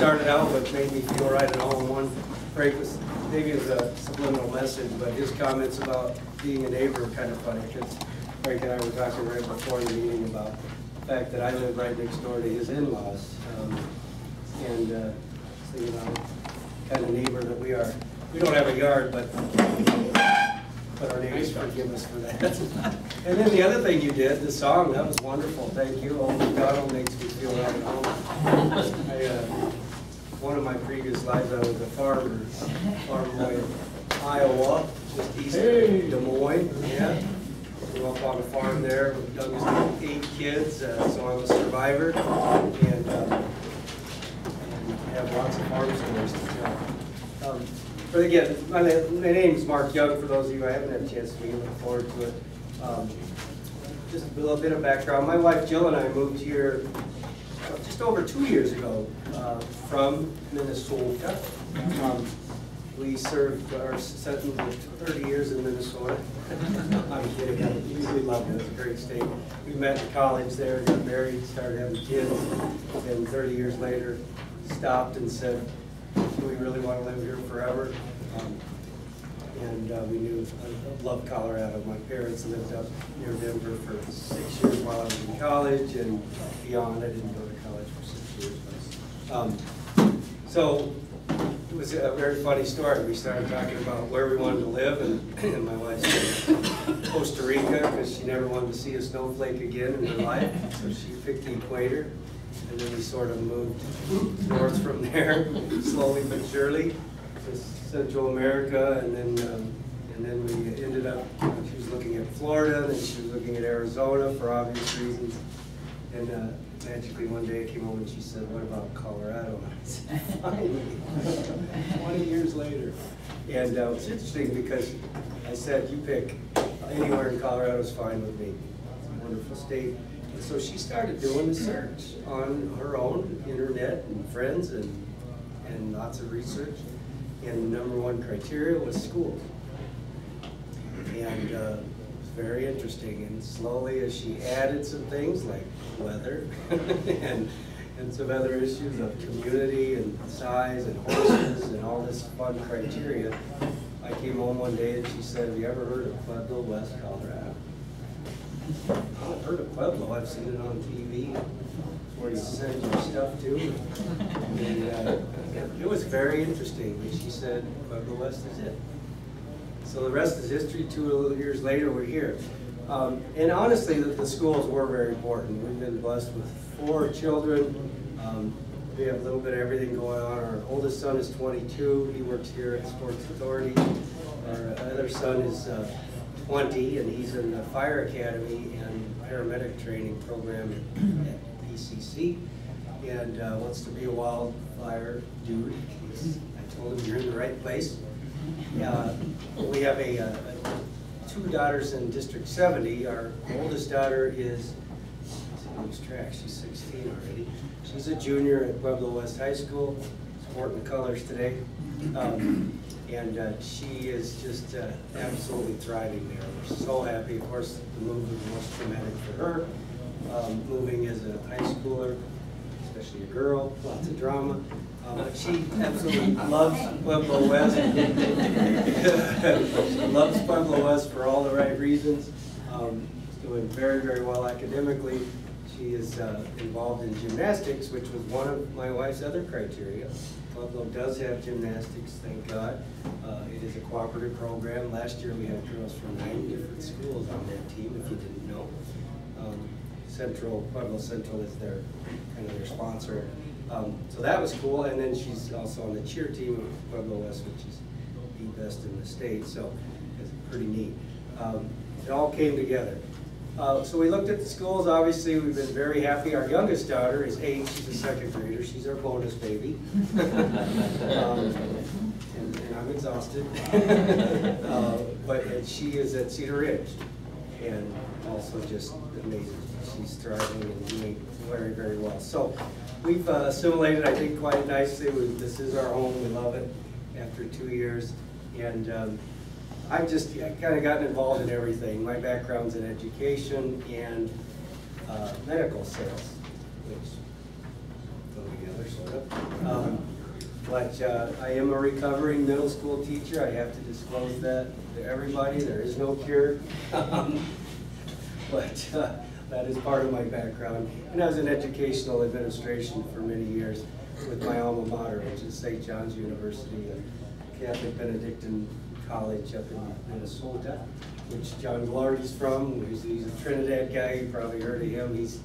started out what made me feel right at home. One, Frank was, maybe it was a subliminal message, but his comments about being a neighbor are kind of funny, because Frank and I were talking right before the meeting about the fact that I live right next door to his in-laws. So, you know, kind of neighbor that we are. We don't have a yard, but our neighbors forgive us for that. And then the other thing you did, the song, that was wonderful. Thank you. Oh, McDonald makes me feel right at home. One of my previous lives, I was a farm boy in Iowa, just east of Des Moines. Yeah. Grew up on a farm there. Youngest of 8 kids, so I'm a survivor, and have lots of farm stories to tell. But again, my name is Mark Young, for those of you I haven't had a chance to meet. I look forward to it. Just a little bit of background. My wife Jill and I moved here just over 2 years ago from Minnesota. We served our sentence of 30 years in Minnesota. I'm kidding, I usually loved it. It was a great state. We met in college there, got married, started having kids, and 30 years later stopped and said, do we really want to live here forever? We knew, I loved Colorado. My parents lived up near Denver for 6 years while I was in college and beyond. I didn't go to college for 6 years. So it was a very funny story. We started talking about where we wanted to live, and my wife said Costa Rica, because she never wanted to see a snowflake again in her life. So she picked the equator. And then we sort of moved north from there, slowly but surely, to Central America, and then we ended up, she was looking at Florida, then she was looking at Arizona for obvious reasons, and magically one day I came home and she said, what about Colorado? And I said, finally, 20 years later. And it's interesting because I said, you pick anywhere in Colorado is fine with me. It's a wonderful state. So she started doing the search on her own, internet and friends and lots of research. And the #1 criteria was schools. And it was very interesting. And slowly as she added some things like weather and some other issues of community and size and horses and all this fun criteria, I came home one day and she said, have you ever heard of Pueblo, West Colorado? I've heard of Pueblo, I've seen it on TV, where you send your stuff to. And it was very interesting. And she said, Pueblo West is it. So the rest is history. 2 years later, we're here. And honestly, the schools were very important. We've been blessed with 4 children. We have a little bit of everything going on. Our oldest son is 22. He works here at Sports Authority. Our other son is 20, and he's in the Fire Academy and paramedic training program at PCC, and wants to be a wildfire dude. I told him, you're in the right place. We have 2 daughters in District 70. Our oldest daughter is, lose track, she's 16 already. She's a junior at Pueblo West High School, sporting the colors today. And she is just absolutely thriving there. We're so happy. Of course, the move was the most traumatic for her. Moving as a high schooler, especially a girl, lots of drama. But she absolutely loves Pueblo West. She loves Pueblo West for all the right reasons. She's doing very, very well academically. She is involved in gymnastics, which was one of my wife's other criteria. Pueblo does have gymnastics, thank God. It is a cooperative program. Last year we had girls from 9 different schools on that team, if you didn't know. Pueblo Central is their sponsor. So that was cool, and then she's also on the cheer team of Pueblo West, which is the best in the state, so it's pretty neat. It all came together. So we looked at the schools. Obviously, we've been very happy. Our youngest daughter is 8. She's a second grader. She's our bonus baby. And I'm exhausted. But she is at Cedar Ridge, and also just amazing. She's thriving and doing very, very well. So we've assimilated, I think, quite nicely. This is our home. We love it after 2 years. And I've just kind of gotten involved in everything. My background's in education and medical sales, which go together, sort of. But I am a recovering middle school teacher. I have to disclose that to everybody. There is no cure. But that is part of my background. And I was in educational administration for many years with my alma mater, which is St. John's University, a Catholic Benedictine college up in Minnesota, which John Glardy's from. He's a Trinidad guy. You probably heard of him. He's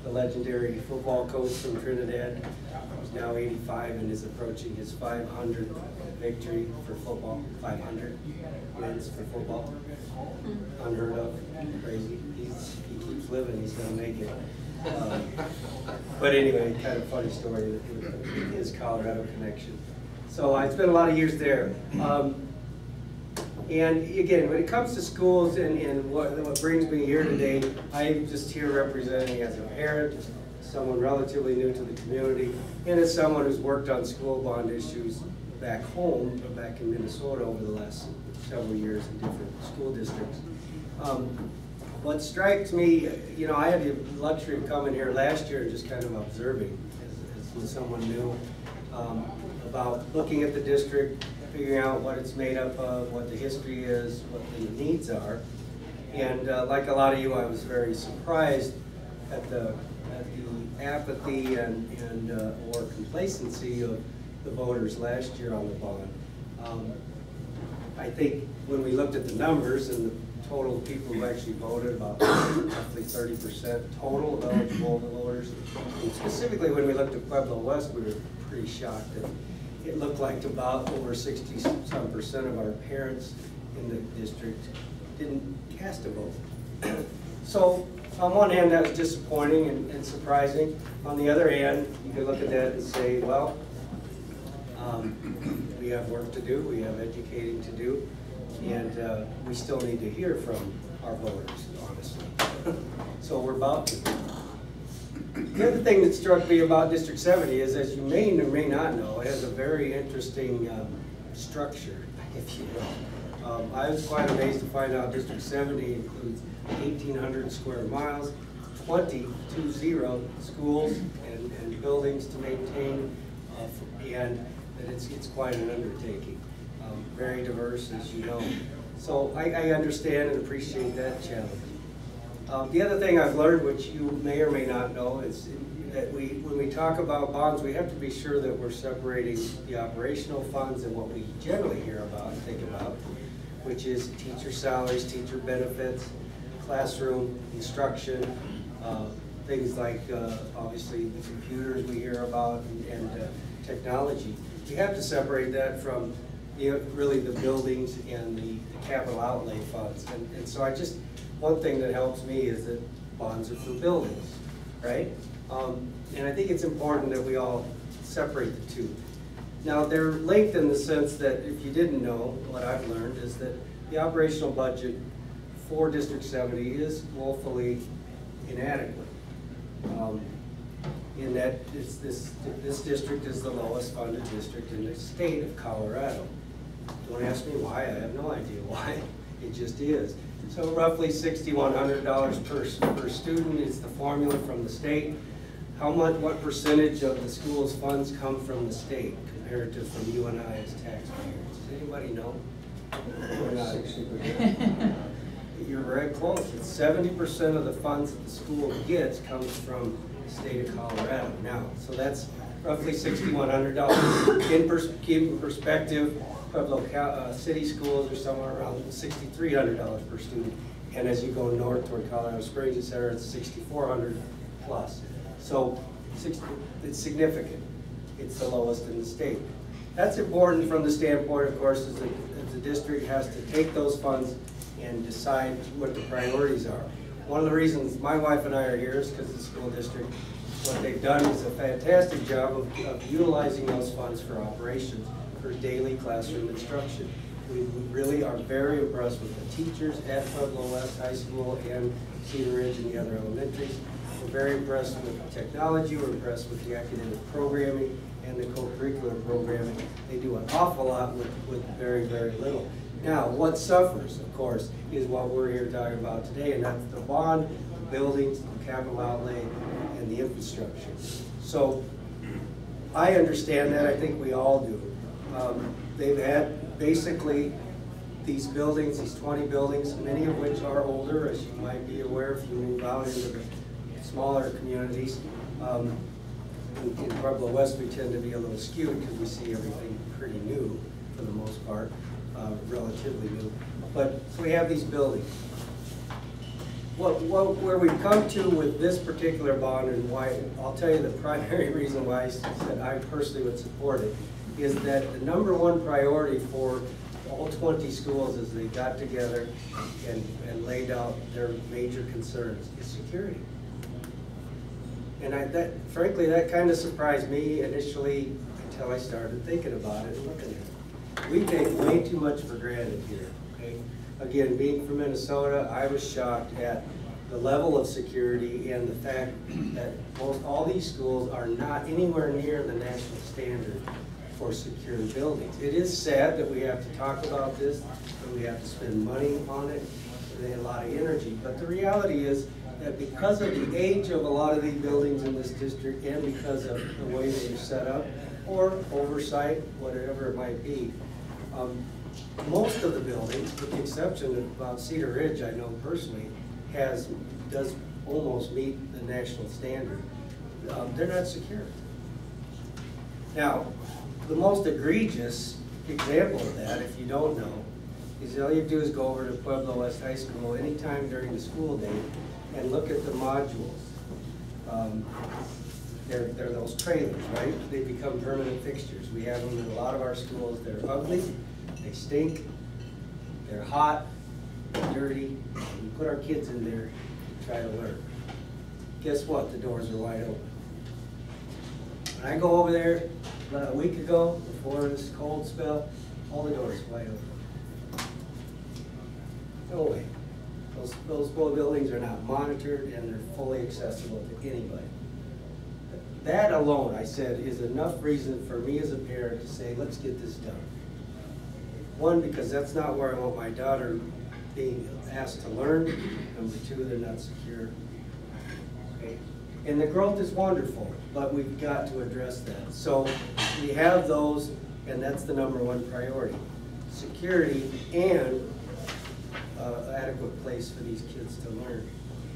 the legendary football coach from Trinidad. He's now 85 and is approaching his 500th victory for football. 500 wins for football. Unheard of. Crazy. He keeps living. He's going to make it. But anyway, kind of funny story with his Colorado connection. So I spent a lot of years there. And again, when it comes to schools and what brings me here today, I'm just here representing as a parent, someone relatively new to the community, and as someone who's worked on school bond issues back home, back in Minnesota over the last several years in different school districts. What strikes me, you know, I had the luxury of coming here last year and just kind of observing as someone new about looking at the district, figuring out what it's made up of, what the history is, what the needs are. And like a lot of you, I was very surprised at the apathy and or complacency of the voters last year on the bond. I think when we looked at the numbers and the total people who actually voted, about roughly 30% total of eligible voters. And specifically when we looked at Pueblo West, we were pretty shocked that it looked like about over 60-some% of our parents in the district didn't cast a vote. So on one hand, that was disappointing and surprising. On the other hand, you can look at that and say, well, we have work to do, we have educating to do, and we still need to hear from our voters, honestly. So we're about to. The other thing that struck me about District 70 is, as you may or may not know, it has a very interesting structure, if you will. I was quite amazed to find out District 70 includes 1,800 square miles, 20 schools and buildings to maintain, and that it's quite an undertaking. Very diverse, as you know. So I understand and appreciate that challenge. The other thing I've learned, which you may or may not know, is that when we talk about bonds, we have to be sure that we're separating the operational funds and what we generally hear about and think about, which is teacher salaries, teacher benefits, classroom instruction, things like obviously the computers we hear about and technology. You have to separate that from really the buildings and the capital outlay funds. And so one thing that helps me is that bonds are for buildings, right? And I think it's important that we all separate the two. Now they're linked in the sense that if you didn't know, what I've learned is that the operational budget for District 70 is woefully inadequate. In that this district is the lowest funded district in the state of Colorado. Don't ask me why, I have no idea why, it just is. So roughly $6,100 per student is the formula from the state. What percentage of the school's funds come from the state compared to from you and I as taxpayers? Does anybody know? 60%. You're very close. It's 70% of the funds that the school gets comes from the state of Colorado now. So that's roughly $6,100. Keep in perspective, Pueblo city schools are somewhere around $6,300 per student. And as you go north toward Colorado Springs, etc., it's $6,400 plus. So it's significant. It's the lowest in the state. That's important from the standpoint, of course, is that the district has to take those funds and decide what the priorities are. One of the reasons my wife and I are here is because the school district, what they've done is a fantastic job of utilizing those funds for operations, for daily classroom instruction. We really are very impressed with the teachers at Pueblo West High School and Cedar Ridge and the other elementaries. We're very impressed with the technology, we're impressed with the academic programming and the co-curricular programming. They do an awful lot with very, very little. Now, what suffers, of course, is what we're here talking about today, and that's the bond, the buildings, the capital outlay, and the infrastructure. So I understand that, I think we all do. They've had basically these buildings, these 20 buildings, many of which are older, as you might be aware if you move out into the smaller communities. In Pueblo West, we tend to be a little skewed because we see everything pretty new for the most part, relatively new. But so we have these buildings. Where we've come to with this particular bond, and why, I'll tell you the primary reason why I said I personally would support it, is that the #1 priority for all 20 schools as they got together and laid out their major concerns is security. And frankly, that kind of surprised me initially until I started thinking about it and looking at it. We take way too much for granted here, okay? Again, being from Minnesota, I was shocked at the level of security and the fact that most all these schools are not anywhere near the national standard for secure buildings. It is sad that we have to talk about this, and we have to spend money on it, and a lot of energy, but the reality is that because of the age of a lot of these buildings in this district and because of the way they're set up, or oversight, whatever it might be, most of the buildings, with the exception of Cedar Ridge, I know personally, does almost meet the national standard. They're not secure. Now, the most egregious example of that, if you don't know, is all you do is go over to Pueblo West High School anytime during the school day and look at the modules. They're those trailers, right? They become permanent fixtures. We have them in a lot of our schools. They're ugly, they stink, they're hot, they're dirty. We put our kids in there to try to learn. Guess what? The doors are wide open. When I go over there about a week ago, before this cold spell, all the doors were wide open. No way. Those buildings are not monitored and they're fully accessible to anybody. That alone, I said, is enough reason for me as a parent to say, let's get this done. One, because that's not where I want my daughter being asked to learn. Number two, they're not secure. Okay? And the growth is wonderful, but we've got to address that. So we have those, and that's the #1 priority. Security and adequate place for these kids to learn.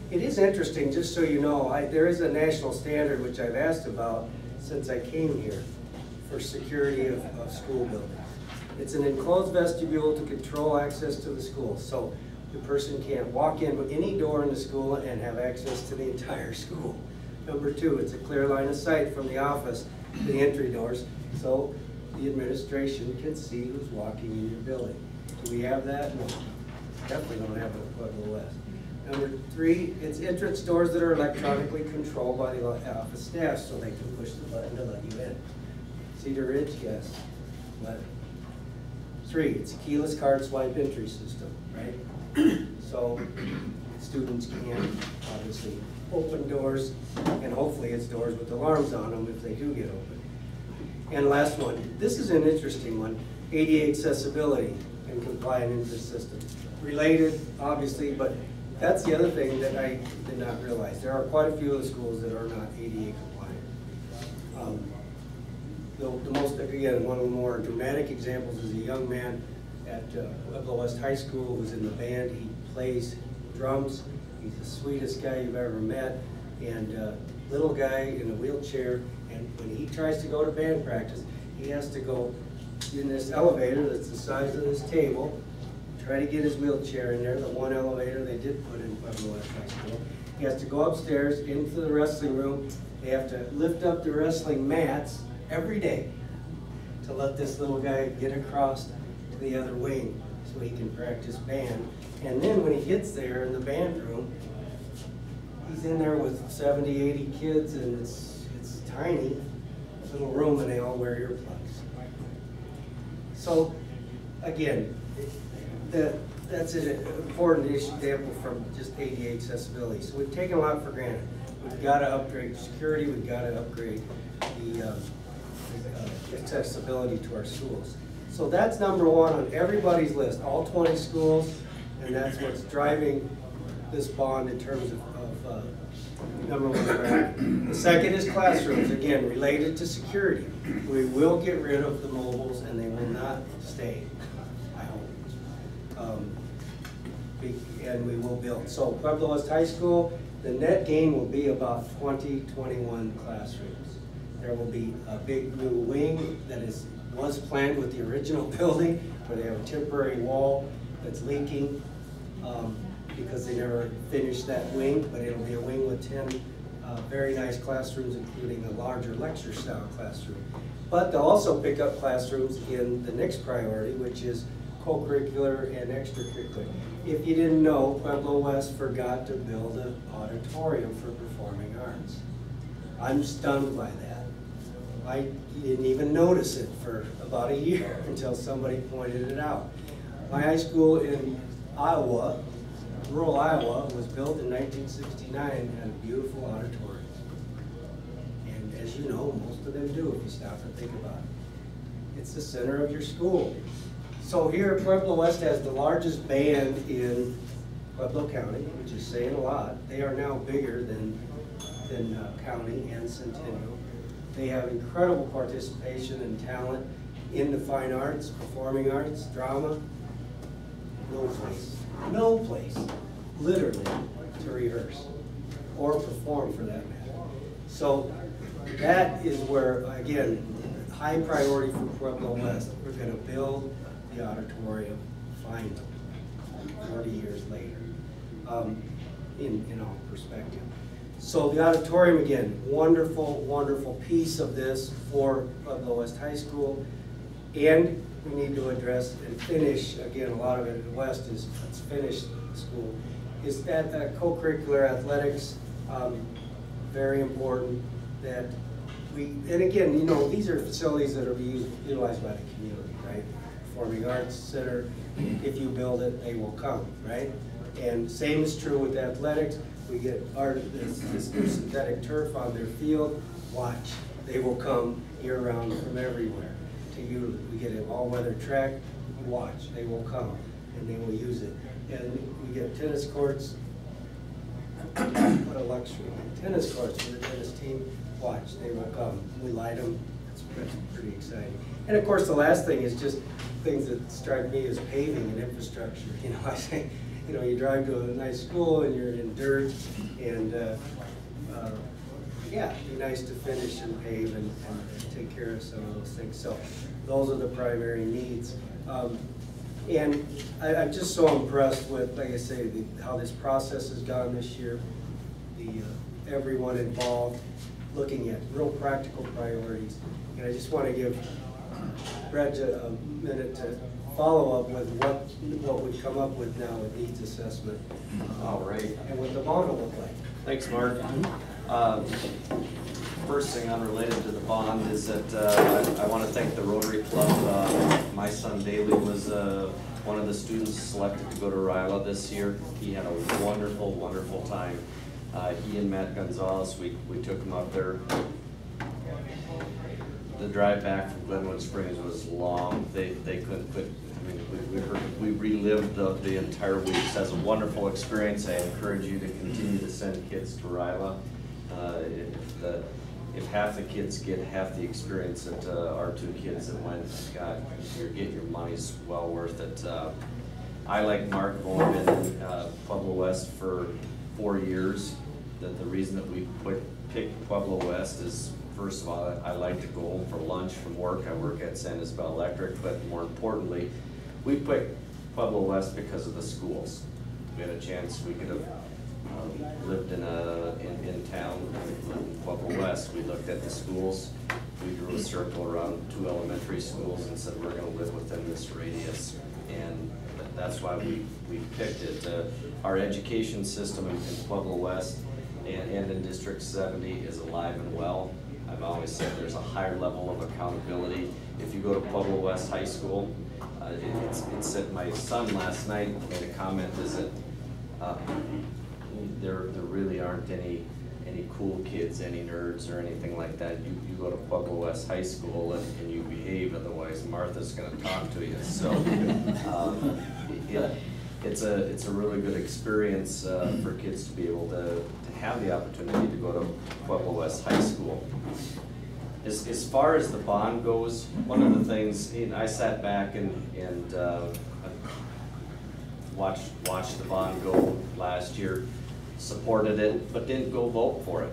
It is interesting, just so you know, there is a national standard which I've asked about since I came here for security of school buildings. It's an enclosed vestibule to control access to the school. So the person can't walk in with any door in the school and have access to the entire school. Number two, it's a clear line of sight from the office to the entry doors, so the administration can see who's walking in your building. Do we have that? No. Definitely don't have it at Pueblo West. Number three, it's entrance doors that are electronically controlled by the office staff so they can push the button to let you in. Cedar Ridge, yes. But three, it's a keyless card swipe entry system, right? So students can obviously open doors, and hopefully it's doors with alarms on them if they do get open. And last one, this is an interesting one, ADA accessibility and compliant entry system. Related, obviously, but that's the other thing that I did not realize. There are quite a few of the schools that are not ADA compliant. The most, again, one of the more dramatic examples is a young man at Pueblo West High School who's in the band. He plays drums. He's the sweetest guy you've ever met, and little guy in a wheelchair. And when he tries to go to band practice, he has to go in this elevator that's the size of this table, try to get his wheelchair in there, the one elevator they did put in Pueblo West High School. He has to go upstairs into the wrestling room. They have to lift up the wrestling mats every day to let this little guy get across to the other wing so he can practice band. And then when he gets there in the band room, he's in there with 70, 80 kids, and it's tiny little room, and they all wear earplugs. So again, that's an important example from just ADA accessibility. So we've taken a lot for granted. We've got to upgrade security. We've got to upgrade the accessibility to our schools. So that's #1 on everybody's list, all 20 schools, and that's what's driving this bond in terms of number one priority. The second is classrooms, again, related to security. We will get rid of the mobiles and they will not stay, I hope. And we will build. So Pueblo West High School, the net gain will be about 21 classrooms. There will be a big new wing that was planned with the original building, where they have a temporary wall that's leaking because they never finished that wing, but it'll be a wing with 10 very nice classrooms, including a larger lecture style classroom. But they'll also pick up classrooms in the next priority, which is co-curricular and extracurricular. If you didn't know, Pueblo West forgot to build an auditorium for performing arts. I'm stunned by that. I didn't even notice it for about a year until somebody pointed it out. My high school in Iowa, rural Iowa, was built in 1969 and had a beautiful auditorium. And as you know, most of them do if you stop and think about it. It's the center of your school. So here, Pueblo West has the largest band in Pueblo County, which is saying a lot. They are now bigger than County and Centennial. They have incredible participation and talent in the fine arts, performing arts, drama. No place, literally, to rehearse or perform for that matter. So that is where, again, high priority for Pueblo West. We're going to build the auditorium finally, 40 years later, in all perspective. So the auditorium, again, wonderful, wonderful piece of this for Pueblo West High School. And we need to address and finish, again, a lot of it in the West is, let's finish school, is that co-curricular athletics, very important that we, and again, you know, these are facilities that are utilized by the community, right? Performing Arts Center, if you build it, they will come, right? And same is true with athletics. We get this new synthetic turf on their field, watch, they will come year-round from everywhere to use it. We get an all-weather track, watch, they will come and they will use it. And we get tennis courts, what a luxury. Tennis courts for the tennis team, watch, they will come. We light them, it's pretty exciting. And of course the last thing is just things that strike me as paving and infrastructure. You know, I say, you know, you drive to a nice school and you're in dirt, and yeah, it'd be nice to finish and pave and take care of some of those things. So those are the primary needs. And I'm just so impressed with, like I say, how this process has gone this year, everyone involved, looking at real practical priorities. And I just want to give Brett a minute to follow up with what we come up with now with needs assessment. All right. And what the bond will look like. Thanks, Mark. First thing unrelated to the bond is that I want to thank the Rotary Club. My son Bailey was one of the students selected to go to Ryla this year. He had a wonderful, wonderful time. He and Matt Gonzalez, we took him up there. The drive back from Glenwood Springs was long. They couldn't quit. I mean, we relived the entire week. So that's a wonderful experience. I encourage you to continue to send kids to Ryla. If half the kids get half the experience that our two kids that went got, you're getting your money's well worth it. I, like Mark, have only been in Pueblo West for 4 years. The reason that we picked Pueblo West is, first of all, I like to go home for lunch from work. I work at San Isabel Electric, but more importantly, we picked Pueblo West because of the schools. We had a chance, we could have lived in town in Pueblo West. We looked at the schools. We drew a circle around 2 elementary schools and said we're going to live within this radius. And that's why we picked it. Our education system in Pueblo West and in District 70 is alive and well. I've always said there's a higher level of accountability. If you go to Pueblo West High School, it's that my son last night made a comment is that there really aren't any cool kids, any nerds or anything like that. You go to Pueblo West High School and you behave, otherwise Martha's going to talk to you. So it's a really good experience for kids to be able to have the opportunity to go to Pueblo West High School. As far as the bond goes, one of the things, I sat back and watched the bond go last year, supported it, but didn't go vote for it.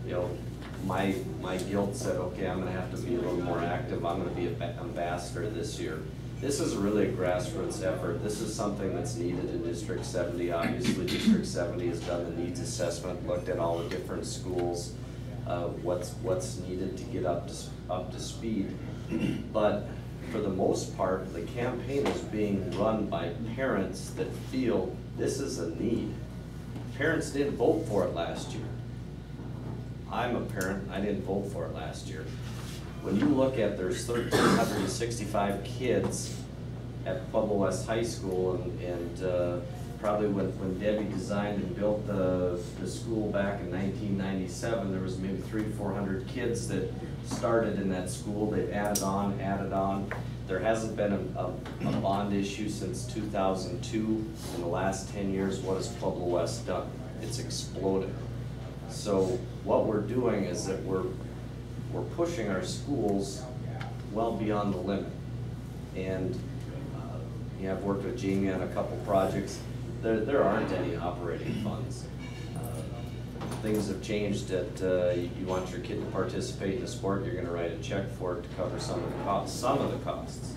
You know, my guilt said, okay, I'm gonna have to be a little more active. I'm gonna be an ambassador this year. This is really a grassroots effort. This is something that's needed in District 70. Obviously, District 70 has done the needs assessment, looked at all the different schools, what's needed to get up to speed. But for the most part, the campaign is being run by parents that feel this is a need. Parents didn't vote for it last year. I'm a parent, I didn't vote for it last year. When you look at, there's 1,365 kids at Pueblo West High School, and probably when Debbie designed and built the school back in 1997, there was maybe 300-400 kids that started in that school. They've added on. There hasn't been a bond issue since 2002. In the last 10 years, what has Pueblo West done? It's exploded. So what we're doing is that we're pushing our schools well beyond the limit. And I've worked with Jamie on a couple projects. There aren't any operating funds. Things have changed that you want your kid to participate in a sport, you're going to write a check for it to cover some of the costs.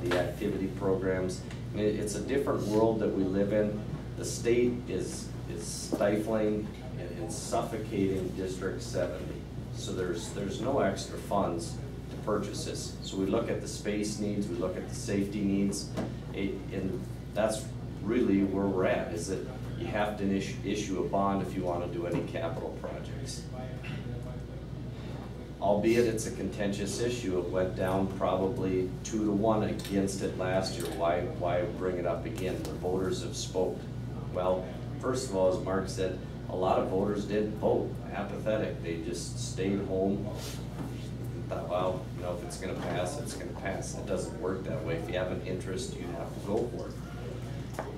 The activity programs. I mean, it's a different world that we live in. The state is stifling and suffocating District 70. So there's no extra funds to purchase this. So we look at the space needs, we look at the safety needs, and that's really where we're at, is that you have to issue a bond if you want to do any capital projects. Albeit it's a contentious issue. It went down probably 2-1 against it last year. Why bring it up again? The voters have spoke. Well, first of all, as Mark said, a lot of voters didn't vote. Apathetic. They just stayed home and thought, well, you know, if it's going to pass, it's going to pass. It doesn't work that way. If you have an interest, you have to go for it.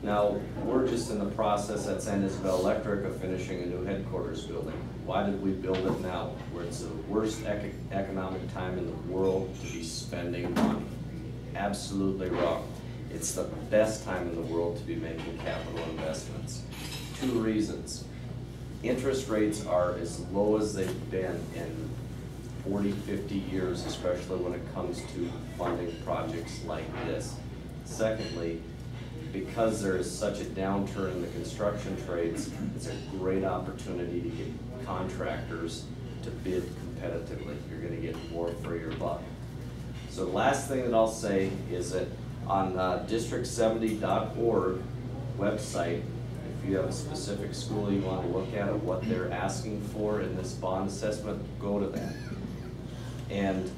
Now, we're just in the process at San Isabel Electric of finishing a new headquarters building. Why did we build it now, where it's the worst economic time in the world to be spending money? Absolutely wrong. It's the best time in the world to be making capital investments. 2 reasons. Interest rates are as low as they've been in 40, 50 years, especially when it comes to funding projects like this. Secondly, because there is such a downturn in the construction trades, it's a great opportunity to get contractors to bid competitively. You're going to get more for your buck. So the last thing that I'll say is that on district70.org website, if you have a specific school you want to look at or what they're asking for in this bond assessment, go to that. And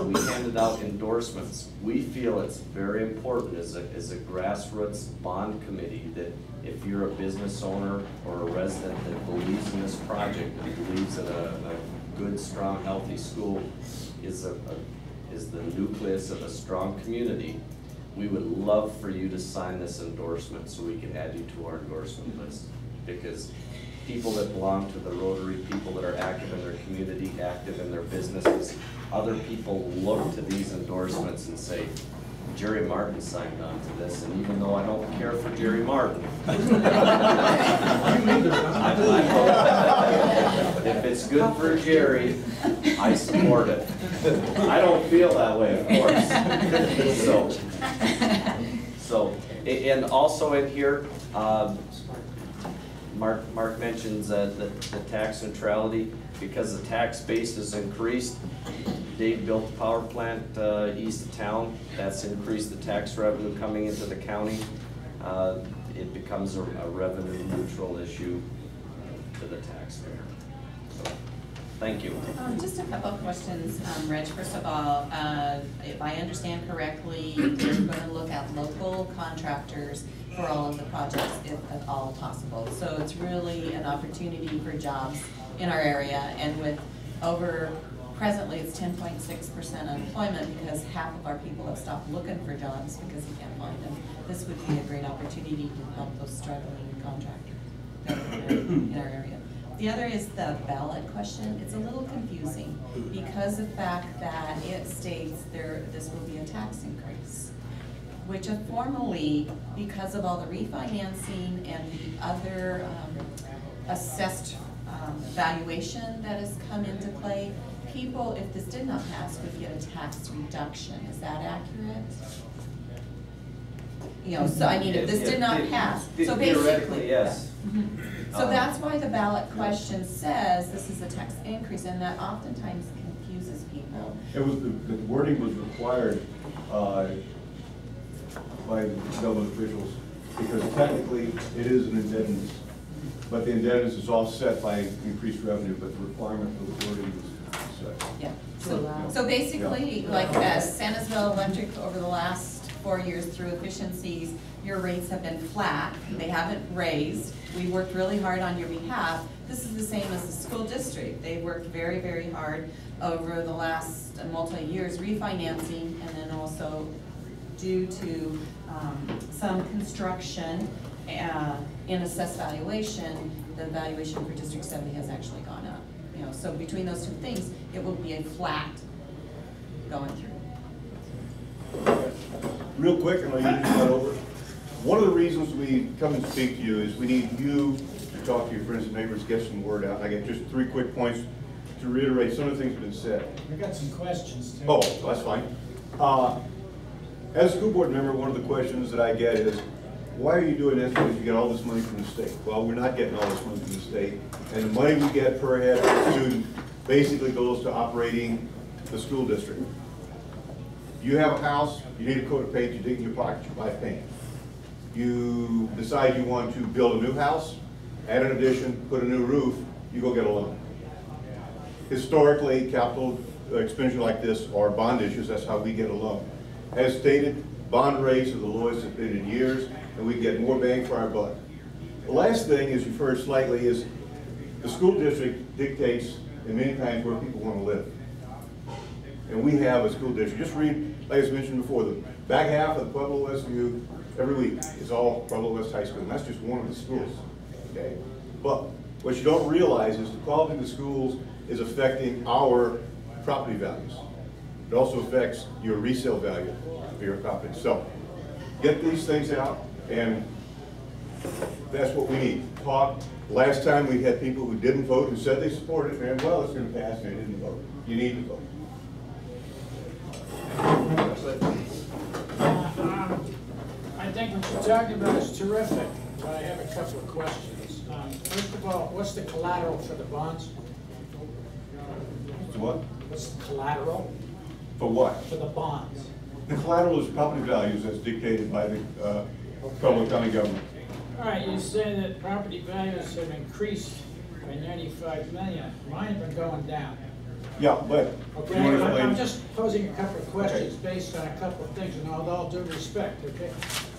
we handed out endorsements. We feel it's very important as a grassroots bond committee that if you're a business owner or a resident that believes in this project, that believes that a good, strong, healthy school is the nucleus of a strong community, we would love for you to sign this endorsement so we can add you to our endorsement list. Because people that belong to the Rotary, people that are active in their community, active in their businesses, other people look to these endorsements and say, Jerry Martin signed on to this, and even though I don't care for Jerry Martin, if it's good for Jerry, I support it. I don't feel that way, of course. So, and also in here, Mark mentions the tax neutrality. Because the tax base has increased, Dave built a power plant east of town. That's increased the tax revenue coming into the county. It becomes a revenue neutral issue to the taxpayer. So, thank you. Just a couple of questions, Reg. First of all, if I understand correctly, you're going to look at local contractors for all of the projects, if at all possible. So it's really an opportunity for jobs in our area, and with over presently it's 10.6% unemployment because half of our people have stopped looking for jobs because they can't find them. This would be a great opportunity to help those struggling contractors in our area. The other is the ballot question. It's a little confusing because of the fact that it states this will be a tax increase, which formally, because of all the refinancing and the other assessed valuation that has come into play, people, if this did not pass, would get a tax reduction. Is that accurate? You know, so I mean, if this did not pass, so basically, yes. So that's why the ballot question says this is a tax increase, and that oftentimes confuses people. It was, the wording was required by the government officials because technically it is an indebtedness, but the indebtedness is offset by increased revenue, but the requirement for the wording is set. Yeah, so basically, like Sandersville Electric over the last 4 years through efficiencies, your rates have been flat, they haven't raised. We worked really hard on your behalf. This is the same as the school district. They worked very, very hard over the last multi-years refinancing, and then also due to some construction in assessed valuation, the valuation for District 70 has actually gone up. You know, so between those two things, it will be a flat going through. Real quick, and I'll use that over. One of the reasons we come and speak to you is we need you to talk to your friends and neighbors, get some word out. I get just 3 quick points to reiterate some of the things that have been said. We got some questions too. Oh, that's fine. As a school board member, one of the questions that I get is, why are you doing this because you get all this money from the state? Well, we're not getting all this money from the state. And the money we get per head per student basically goes to operating the school district. You have a house, you need a coat of paint, you dig in your pocket, you buy paint. You decide you want to build a new house, add an addition, put a new roof, you go get a loan. Historically, capital expenditure like this are bond issues, that's how we get a loan. As stated, bond rates are the lowest it's been in years, and we get more bang for our buck. The last thing, as you've heard slightly, is the school district dictates, and many times, where people want to live. And we have a school district. Just read, like I mentioned before, the back half of the Pueblo West View every week is all Pueblo West High School, and that's just one of the schools, okay? But what you don't realize is the quality of the schools is affecting our property values. It also affects your resale value of your property. So get these things out, and that's what we need. Talk. Last time we had people who didn't vote who said they supported it, and well, it's going to pass, and they didn't vote. You need to vote. I think what you're talking about is terrific, but I have a couple of questions. First of all, what's the collateral for the bonds? So what? What's the collateral For what? for the bonds? The collateral is property values as dictated by the Pueblo County government. All right, you say that property values have increased by 95 million. Mine have been going down. Yeah, but Okay, you want to I'm explain? just posing a couple of questions based on a couple of things, and with all due respect, okay?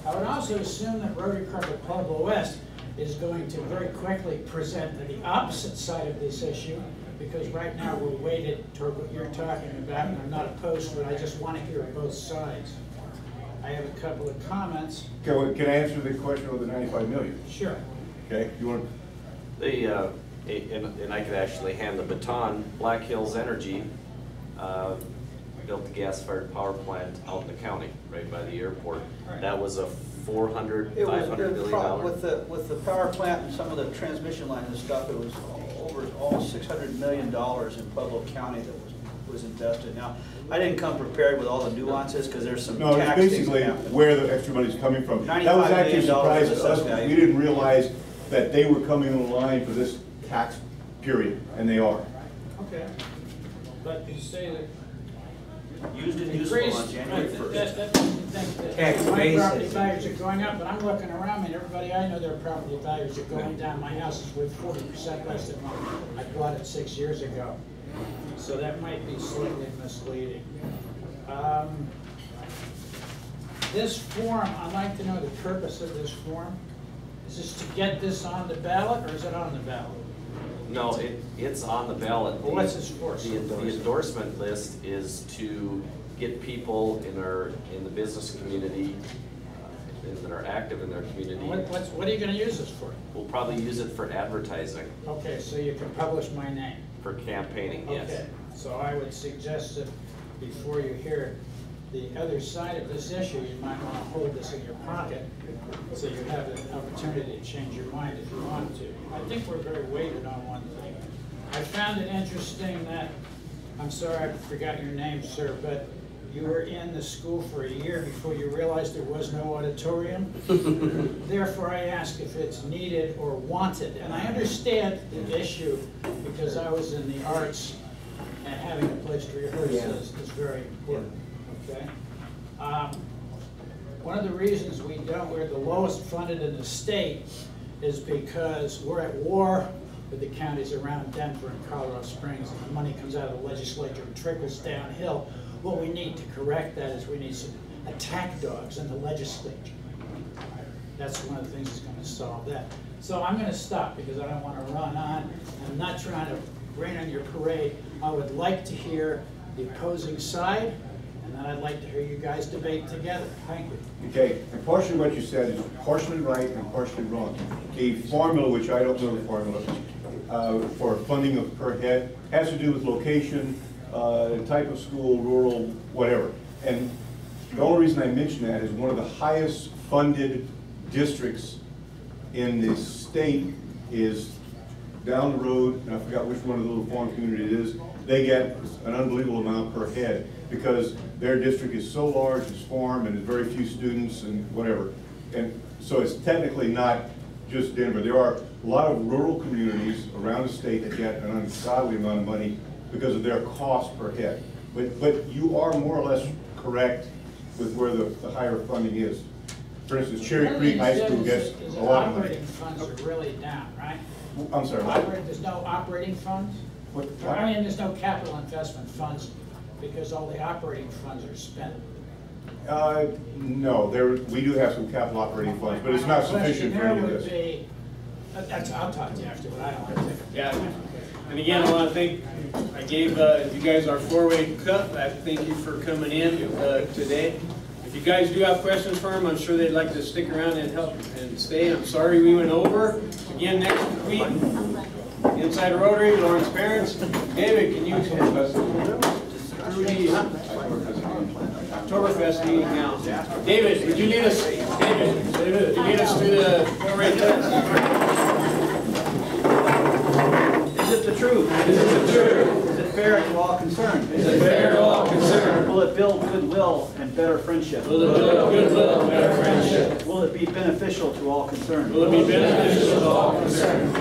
I would also assume that Rotary Club of Pueblo West is going to very quickly present the opposite side of this issue, because right now we're weighted toward what you're talking about, and I'm not opposed to it, I just want to hear both sides. I have a couple of comments. Can I answer the question of the 95 million? Sure. Okay, you want to? And I could actually hand the baton. Black Hills Energy built the gas-fired power plant out in the county, right by the airport. That was a $400, $500 million. With the power plant and some of the transmission lines and stuff, it was over almost $600 million in Pueblo County that was invested. Now, I didn't come prepared with all the nuances because there's some No, it's tax things basically that happen. where the extra money is coming from. That was $95 actually a surprise million to us. value. We didn't realize that they were coming online for this tax period, and they are. Okay. But you say that Used and useful on January 1st. That doesn't think that Tax my basis. property values are going up, but I'm looking around me, and everybody I know, their property values are going down. My house is worth 40% less than mine. I bought it 6 years ago. So that might be slightly misleading. This form, I'd like to know the purpose of this form. Is this to get this on the ballot, or is it on the ballot? No, it's on the ballot. Well, what's this for? The endorsement list is to get people in the business community that are active in their community. What are you gonna use this for? We'll probably use it for advertising, Okay, so you can publish my name. for campaigning, yes. Okay, so I would suggest that before you hear the other side of this issue, you might want to hold this in your pocket so you have an opportunity to change your mind if you want to. I think we're very weighted on one thing. I found it interesting that, I'm sorry I forgot your name, sir, but you were in the school for a year before you realized there was no auditorium. Therefore, I ask if it's needed or wanted. And I understand the issue because I was in the arts and having a place to rehearse is very important, okay? One of the reasons we're the lowest funded in the state is because we're at war with the counties around Denver and Colorado Springs, and the money comes out of the legislature and trickles downhill. What we need to correct that is we need some attack dogs in the legislature. That's one of the things that's going to solve that. So I'm going to stop because I don't want to run on. I'm not trying to rain on your parade. I would like to hear the opposing side, and then I'd like to hear you guys debate together. Thank you. Okay, and partially what you said is partially right and partially wrong. The formula, which I don't know the formula, for funding of per head has to do with location, type of school, rural, whatever. And the only reason I mention that is one of the highest funded districts in the state is down the road, and I forgot which one of the little farm community it is. They get an unbelievable amount per head because their district is so large, it's farm, and there's very few students and whatever. And so it's technically not just Denver. There are a lot of rural communities around the state that get an ungodly amount of money because of their cost per head. But you are more or less correct with where the higher funding is. For instance, Cherry Creek High School gets a lot of money. Operating funds are really down, right? I'm sorry. There's no operating funds? I mean, there's no capital investment funds because all the operating funds are spent. No, we do have some capital operating funds, but it's not sufficient for any of this. I'll talk to you after, but I don't want to take it. Yeah, and again, I want to thank, I gave you guys our four-way cup. I thank you for coming in today. If you guys do have questions for them, I'm sure they'd like to stick around and help and stay. I'm sorry we went over. Again, next week, inside Rotary, Lawrence Parents. David, can you through the Oktoberfest meeting now? David, would you lead us? David, would you lead us through the four-way cup? Is it the truth? Is it the truth? Is it fair to all concerned? Is it fair to all concerned? Will it build goodwill and better friendship? Will it build goodwill and better friendship? Will it be beneficial to all concerned? Will it be beneficial to all concerned?